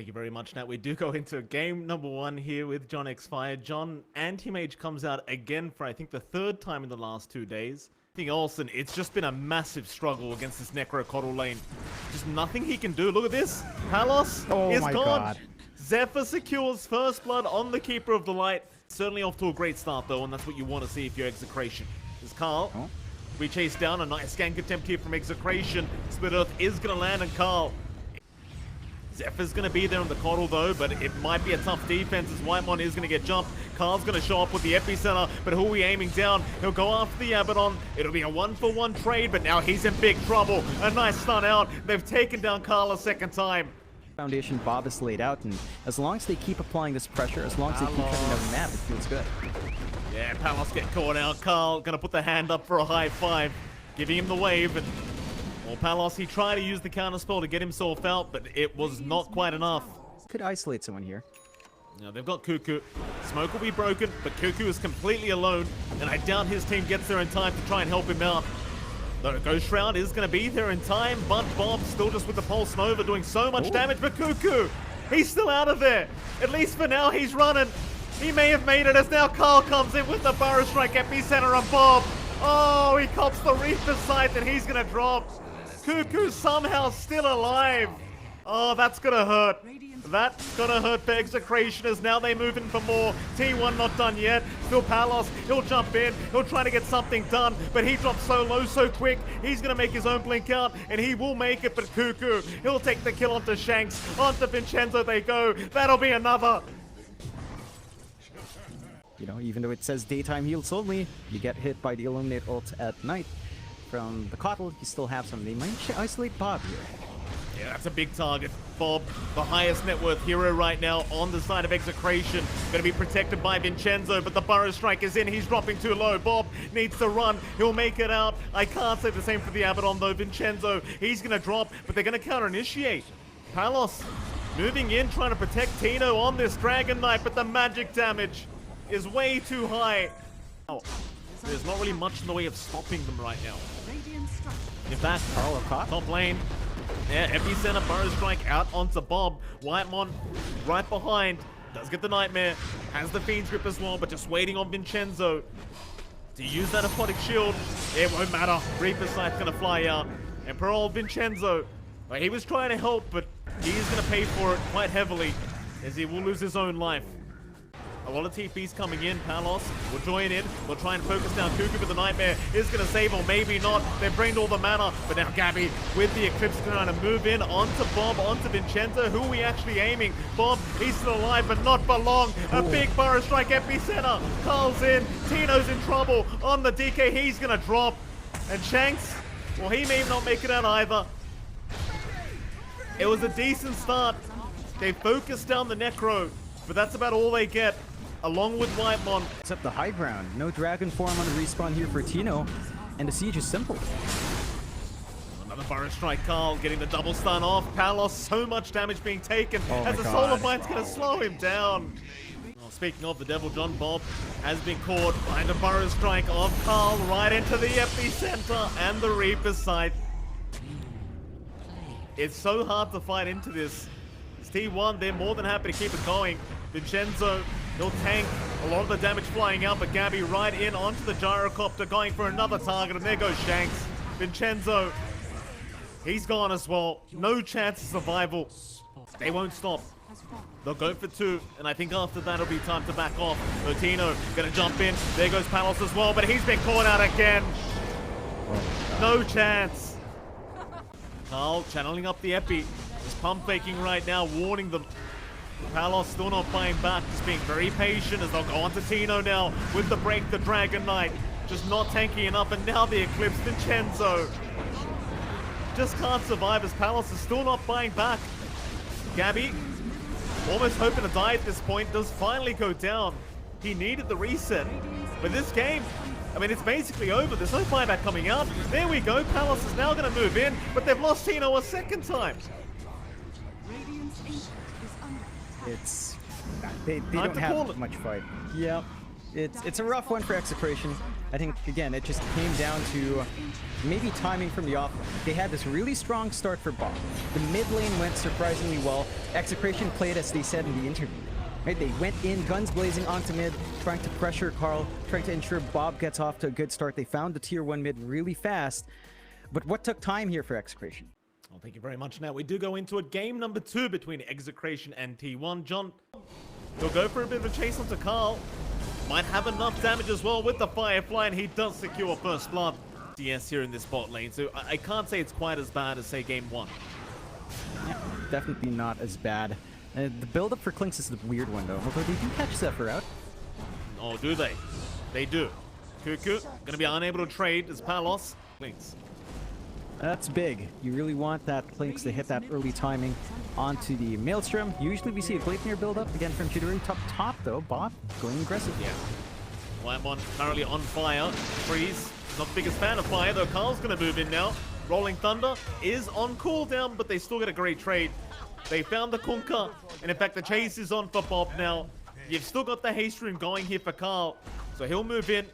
Thank you very much, Nat. We do go into game number 1 here with JOHNXFIRE. John, Anti-Mage comes out again for, I think, the 3rd time in the last 2 days. I think Olsen, it's just been a massive struggle against this Necro-Coddle lane. Just nothing he can do. Look at this. Palos is gone. God. Xepher secures first blood on the Keeper of the Light. Certainly off to a great start, though, and that's what you want to see if you're Execration. There's Carl. Oh. We chase down a nice gank attempt here from Execration. Split Earth is going to land on Carl. Xepher's going to be there on the Coddle, though, but it might be a tough defense as WHITEMON is going to get jumped. Carl's going to show up with the epicenter, but who are we aiming down? He'll go after the Abaddon. It'll be a 1-for-1 trade, but now he's in big trouble. A nice stun out. They've taken down Carl a second time. Foundation Bob is laid out, and as long as they keep applying this pressure, as long as they keep cutting down the map, it feels good. Yeah, Palos get caught out. Carl going to put the hand up for a high five, giving him the wave. And well, Palos, he tried to use the counterspell to get himself out, but it was not quite enough. Could isolate someone here. Now they've got Cuckoo. Smoke will be broken, but Cuckoo is completely alone, and I doubt his team gets there in time to try and help him out. Though Ghost Shroud is going to be there in time, but Bob still just with the Pulse Nova doing so much damage. But Cuckoo, he's still out of there. At least for now, he's running. He may have made it as now Carl comes in with the Burrow Strike Epicenter on Bob. Oh, he cops the Reaper Sight and he's going to drop. Cuckoo somehow still alive. Oh, that's going to hurt. That's going to hurt for Execration as now they move in for more. T1 not done yet. Still Palos. He'll jump in. He'll try to get something done, but he drops so low so quick. He's going to make his own blink out, and he will make it, but Cuckoo, he'll take the kill onto Shanks. Onto Vincenzo they go. That'll be another. You know, even though it says daytime heals only, you get hit by the Illuminate ult at night. From the Coddle, you still have some. They might isolate Bob here. Yeah, that's a big target. Bob, the highest net worth hero right now on the side of Execration. Going to be protected by Vincenzo, but the Burrow Strike is in. He's dropping too low. Bob needs to run. He'll make it out. I can't say the same for the Abaddon, though. Vincenzo, he's going to drop, but they're going to counter-initiate. Palos moving in, trying to protect Tino on this Dragon Knight, but the magic damage is way too high. Oh, there's not really much in the way of stopping them right now. In fact, top lane. Yeah, Epicenter, Burrow Strike out onto Bob. WHITEMON right behind. Does get the Nightmare. Has the Fiend's Grip as well, but just waiting on Vincenzo to use that Aquatic Shield. It won't matter. Reaper Sight's going to fly out. And poor old Vincenzo, well, he was trying to help, but he's going to pay for it quite heavily as he will lose his own life. A lot of TPs coming in. Palos will join in. We'll try and focus down Cuckoo, but the Nightmare is going to save, or maybe not. They've drained all the mana, but now Gabby with the Eclipse trying to move in onto Bob, onto Vincenzo. Who are we actually aiming? Bob, he's still alive, but not for long. A big Burrow Strike Epicenter. Carl's in. Tino's in trouble. On the DK, he's going to drop. And Shanks, well, he may not make it out either. It was a decent start. They focused down the Necro, but that's about all they get. Along with WHITEMON. Except the high ground. No Dragon Form on the respawn here for Tino. And the siege is simple. Another Burrow Strike. Carl getting the double stun off. Palos, so much damage being taken as the Soul of Mind's going to slow him down. Well, speaking of the Devil, John, Bob has been caught by the Burrow Strike of Carl right into the Epicenter and the Reaper Sight. It's so hard to fight into this. It's T1, they're more than happy to keep it going. Vincenzo, he'll tank a lot of the damage flying out, but Gabby right in onto the Gyrocopter going for another target, and there goes Shanks. Vincenzo, he's gone as well. No chance of survival. They won't stop. They'll go for 2, and I think after that it'll be time to back off. Tino gonna jump in. There goes Palos as well, but he's been caught out again. No chance. Carl channeling up the Epi. He's pump faking right now, warning them. Palos still not buying back, just being very patient as they'll go on to Tino now with the break, the Dragon Knight. Just not tanky enough, and now the Eclipse. Vincenzo just can't survive as Palos is still not buying back. Gabby, almost hoping to die at this point, does finally go down. He needed the reset. But this game, I mean, it's basically over. There's no buyback coming out. There we go. Palos is now going to move in, but they've lost Tino a second time. It's... They don't have much fight. Yep. it's a rough one for Execration. I think, again, it just came down to maybe timing from the off. They had this really strong start for Bob. The mid lane went surprisingly well. Execration played as they said in the interview. Right? They went in, guns blazing onto mid, trying to pressure Carl, trying to ensure Bob gets off to a good start. They found the tier 1 mid really fast. But what took time here for Execration? Well, thank you very much. Now we do go into a game number 2 between Execration and T1. John, he'll go for a bit of a chase onto Carl. Might have enough damage as well with the Firefly, and he does secure first blood. DS here in this bot lane, so I can't say it's quite as bad as, say, game 1. Yeah, definitely not as bad. The build-up for Klinks is the weird one, though. Although they do catch Xepher out. Oh, do they? They do. Cuckoo, gonna be unable to trade as Palos. Klinks. That's big. You really want that Klinks to hit that early timing onto the Maelstrom. Usually we see a Gleipnir build-up, again from Chidori. Top, though. Bob going aggressive. Yeah. WHITEMON currently on fire. Freeze. Not the biggest fan of fire, though. Carl's gonna move in now. Rolling Thunder is on cooldown, but they still get a great trade. They found the Kunkka, and in fact the chase is on for Bob now. You've still got the haste room going here for Carl, so he'll move in,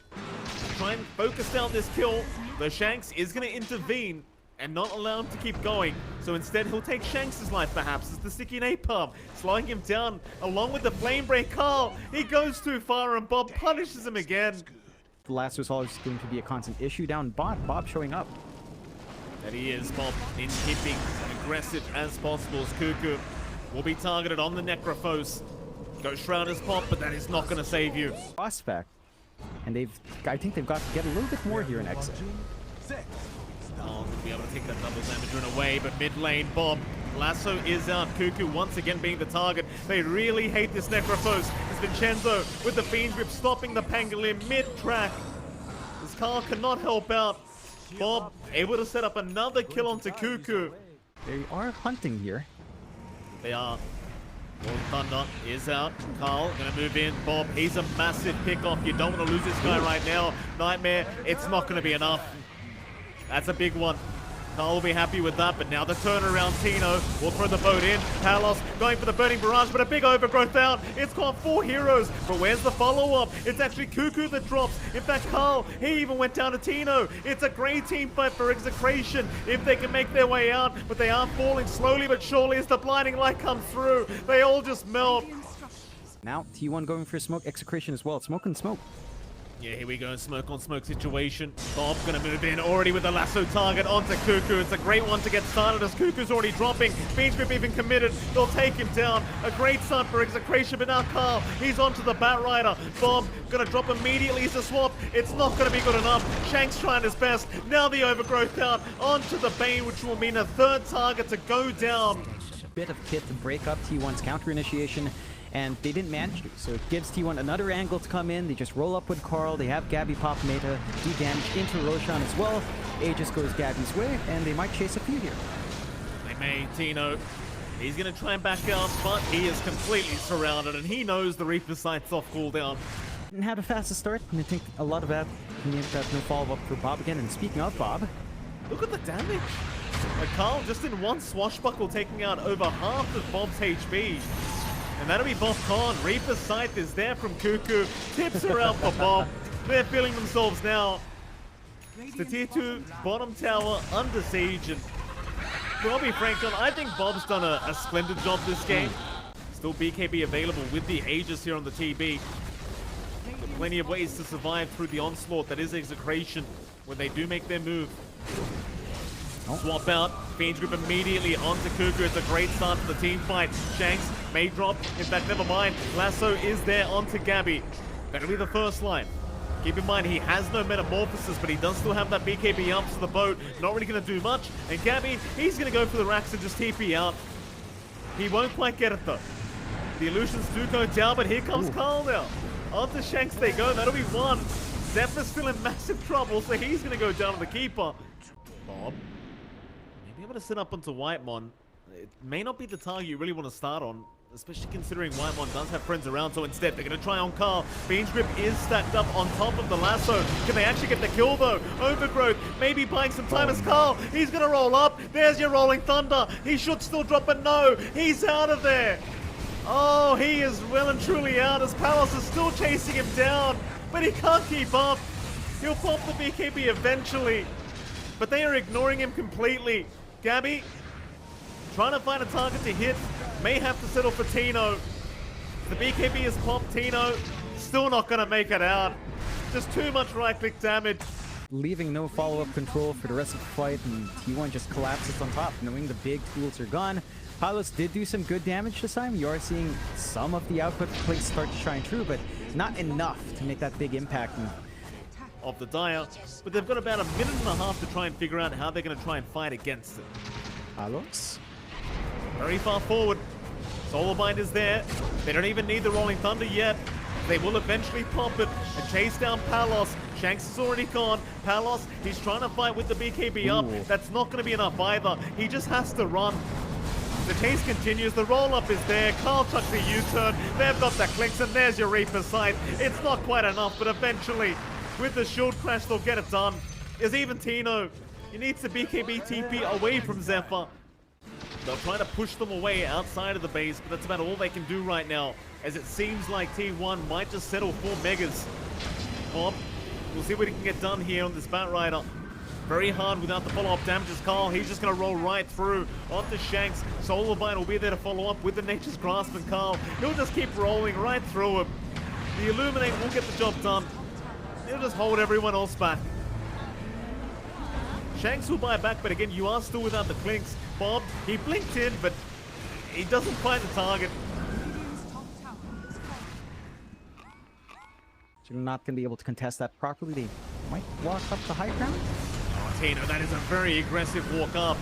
try and focus down this kill. The Shanks is going to intervene and not allow him to keep going, so instead he'll take Shanks' life perhaps as the sticky napalm, slowing him down along with the flame break. Carl, he goes too far and Bob punishes him again. The last was always going to be a constant issue down bot. Bob showing up. That he is. Bob in keeping aggressive as possible as Cuckoo will be targeted on the Necrophos. Ghost Shroud is popped, but that is not going to save you. Prospect. And I think they've got to get a little bit more here in Exit. Oh, to be able to take that double damage run away, but mid lane, Bob. Lasso is out. Cuckoo once again being the target. They really hate this Necrophos. It's Vincenzo with the Fiend's Grip stopping the Pangolin mid-track. This Carl cannot help out. Bob able to set up another kill onto Cuckoo. They are hunting here. They are. Rolling Thunder is out. Carl gonna move in. Bob, he's a massive pick-off. You don't want to lose this guy right now. Nightmare, it's not gonna be enough. That's a big one. Carl will be happy with that, but now the turnaround. Tino will throw the boat in. Palos going for the Burning Barrage, but a big overgrowth out. It's got 4 heroes, but where's the follow-up? It's actually Cuckoo that drops. In fact, Carl, he even went down to Tino. It's a great team fight for Execration if they can make their way out, but they are falling slowly but surely as the blinding light comes through. They all just melt. Now, T1 going for smoke. Execration as well. Smoke and smoke. Yeah, here we go, smoke on smoke situation. Bob gonna move in already with a lasso target onto Cuckoo. It's a great one to get started as Cuckoo's already dropping. Fiend's Grip even committed. They'll take him down. A great start for Execration, but now Carl, he's onto the Bat Rider. Bob gonna drop immediately as a swap. It's not gonna be good enough. Shanks trying his best. Now the overgrowth out onto the Bane, which will mean a 3rd target to go down. A bit of kit to break up T1's counter initiation. And they didn't manage to, so it gives T1 another angle to come in. They just roll up with Carl. They have Gabby pop Meta, do damage into Roshan as well. Aegis goes Gabby's way, and they might chase a few here. They may. Tino, he's going to try and back out, but he is completely surrounded, and he knows the Reaper Sight's off cooldown. Didn't have a fastest start, and I think a lot of that means that no follow-up for Bob again. And speaking of Bob, look at the damage. Like Carl just in one swashbuckle taking out over half of Bob's HP. And that'll be Bob Khan. Reaper's Sight is there from Cuckoo. Tips are out for Bob. They're feeling themselves now. It's the tier 2 bottom tower under siege. And I'll be frank, John, I think Bob's done a splendid job this game. Still BKB available with the Aegis here on the TB. But plenty of ways to survive through the onslaught that is Execration when they do make their move. Swap out. Fiend's Grip immediately onto Cuckoo. It's a great start to the team fight. Shanks may drop. In fact, never mind. Lasso is there onto Gabby. That'll be the first line. Keep in mind, he has no Metamorphosis, but he does still have that BKB up to the boat. Not really going to do much. And Gabby, he's going to go for the racks and just TP out. He won't quite get it, though. The illusions do go down, but here comes Carl now. Onto Shanks they go. That'll be 1. Zephyr's still in massive trouble, so he's going to go down to the keeper. Bob. Able to set up onto WHITEMON. It may not be the target you really want to start on, especially considering WHITEMON does have friends around, so instead they're going to try on Carl. Fiend's Grip is stacked up on top of the lasso. Can they actually get the kill though? Overgrowth maybe buying some time as Carl. He's going to roll up. There's your Rolling Thunder. He should still drop, but no, he's out of there. Oh, he is well and truly out as Palos is still chasing him down, but he can't keep up. He'll pop the BKB eventually, but they are ignoring him completely. Gabby, trying to find a target to hit, may have to settle for Tino. The BKB is popped, Tino still not going to make it out. Just too much right-click damage. Leaving no follow-up control for the rest of the fight, and T1 just collapses on top, knowing the big tools are gone. Palos did do some good damage this time. You are seeing some of the output plays start to shine through, but not enough to make that big impact. Of the Dire, but they've got about a minute and a half to try and figure out how they're going to try and fight against it. Palos? Very far forward. Solarbind is there. They don't even need the Rolling Thunder yet. They will eventually pop it and chase down Palos. Shanks is already gone. Palos, he's trying to fight with the BKB up. That's not going to be enough either. He just has to run. The chase continues. The roll-up is there. Carl chucks a U-turn. They've got the clinks, and there's your Reaper's Sight. It's not quite enough, but eventually, with the shield crash, they'll get it done. There's even Tino. He needs the BKB TP away from Xepher. They'll try to push them away outside of the base, but that's about all they can do right now, as it seems like T1 might just settle for Megas. Bob, we'll see what he can get done here on this Batrider. Very hard without the follow-up damage as Carl. He's just going to roll right through onto Shanks. Solarbind will be there to follow up with the Nature's Grasp, and Carl, he'll just keep rolling right through him. The Illuminate will get the job done. He'll just hold everyone else back. Shanks will buy back, but again, you are still without the clinks. Bob, he blinked in, but he doesn't find the target. You're not going to be able to contest that properly. They might walk up the high ground. Tino, that is a very aggressive walk up.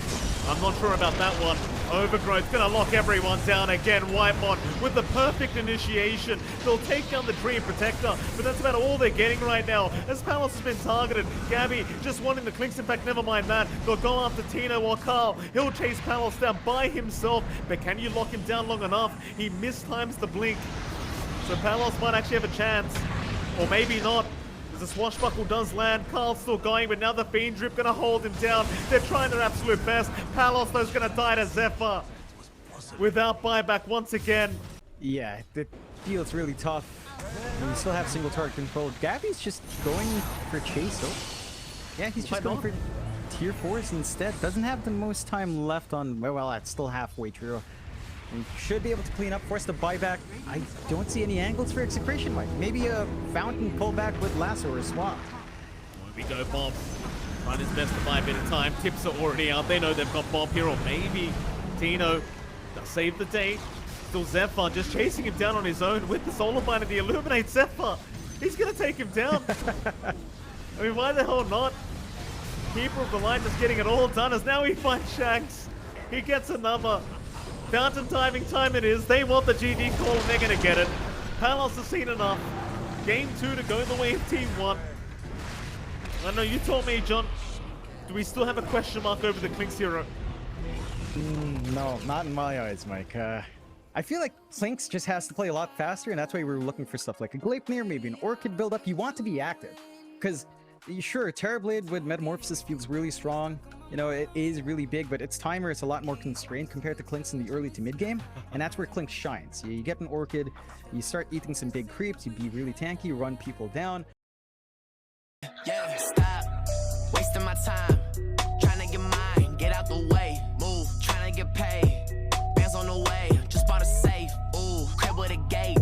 I'm not sure about that one. Overgrowth's gonna lock everyone down again. WHITEMON with the perfect initiation. They'll take down the Dream Protector, but that's about all they're getting right now, as Palos has been targeted. Gabby just wanting the clinks. In fact, never mind that. They'll go after Tino or Carl. He'll chase Palos down by himself, but can you lock him down long enough? He mistimes the blink. So Palos might actually have a chance, or maybe not. The swashbuckle does land. Carl's still going, but now the Fiend Drip gonna hold him down. They're trying their absolute best. Palos though's gonna die to Xepher without buyback once again. Yeah, it feels really tough. And we still have single target control. Gabby's just going for Chase. Yeah, he's just going for tier 4s instead. Doesn't have the most time left on. Well, that's still halfway through. And should be able to clean up, force the buyback. I don't see any angles for Execration, Mike. Maybe a fountain pullback with Lasso or Swap. Here we go, Bob. Trying his best to buy a bit of time. Tips are already out. They know they've got Bob here, or maybe Tino. They'll save the day. Still Xepher just chasing him down on his own with the Solarbind and the Illuminate. Xepher, he's going to take him down. I mean, why the hell not? Keeper of the Light just getting it all done as now he finds Shanks. He gets another. Fountain timing time it is. They want the GD call and they're going to get it. Palos has seen enough. Game 2 to go the way of Team 1. I know you told me, John. Do we still have a question mark over the Clinks hero? No, not in my eyes, Mike. I feel like Clinks just has to play a lot faster, and that's why we're looking for stuff like a Gleipnir, maybe an Orchid build-up. You want to be active. Because, sure, Terrorblade with Metamorphosis feels really strong. You know, it is really big, but its timer is a lot more constrained compared to Clinks in the early to mid game, and that's where Clinks shines. You get an Orchid, you start eating some big creeps, you be really tanky, run people down. Yeah, stop wasting my time, trying to get mine, get out the way, move, trying to get paid, bands on the way, just bought a safe, ooh, crib with a gate,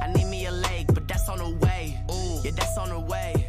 I need me a leg, but that's on the way, ooh, yeah, that's on the way.